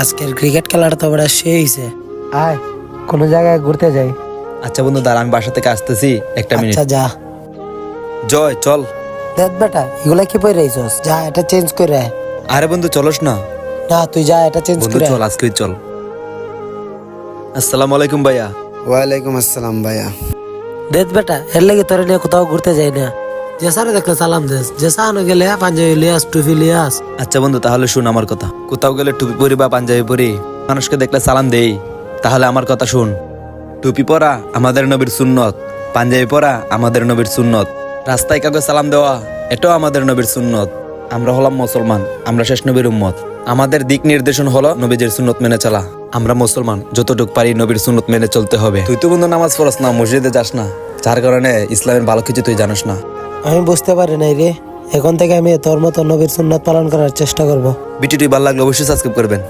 আজকের ক্রিকেট খেলাটা তো বড় সেই হইছে। আয় কোনো জায়গায় ঘুরতে যাই। আচ্ছা বন্ধু দাঁড়া, আমি বাসা থেকে আসতেছি, একটা মিনিট। আচ্ছা যা। জয় চল। দেখ বেটা এগুলা কি পরে রইছস, যা এটা চেঞ্জ করে আয়। আরে বন্ধু চলস না। না তুই যা এটা চেঞ্জ বন্ধু করে চল, আয়। আজকে চল। আসসালামু আলাইকুম ভাইয়া। ওয়ালাইকুম আসসালাম ভাইয়া। দেখ বেটা এর লাগে তোরে নিয়ে কোথাও ঘুরতে যাই না। যে সারে দেখলে সালাম দেস, যে সানো গেলে পাঞ্জাবি লিয়াস টুপি লিয়াস। আচ্ছা বন্ধু তাহলে শুন আমার কথা, কোথাও গেলে টুপি পরি বা পাঞ্জাবি পরি মানুষকে দেখলে সালাম দেই, তাহলে আমার কথা শুন। টুপি পরা আমাদের নবীর সুন্নত, পাঞ্জাবি পরা আমাদের নবীর সুন্নত, রাস্তায় কাউকে সালাম দেওয়া এটাও আমাদের নবীর সুন্নত। আমরা হলাম মুসলমান, আমরা শেষ নবীর উম্মত। আমাদের দিক নির্দেশন হলো নবীজির সুন্নত মেনে চলা। আমরা মুসলমান, যতটুক পারি নবীর সুন্নত মেনে চলতে হবে। তুই তো বন্ধু নামাজ পড়স না, মসজিদে যাস না, যার কারণে ইসলামের ভালো কিছু তুই জানিস না। আমি বুঝতে পারি নাই রে, এখন থেকে আমি তোর মতো নবীর সুন্নাত পালন করার চেষ্টা করব। ভিডিওটি ভালো লাগলে অবশ্যই সাবস্ক্রাইব করবেন।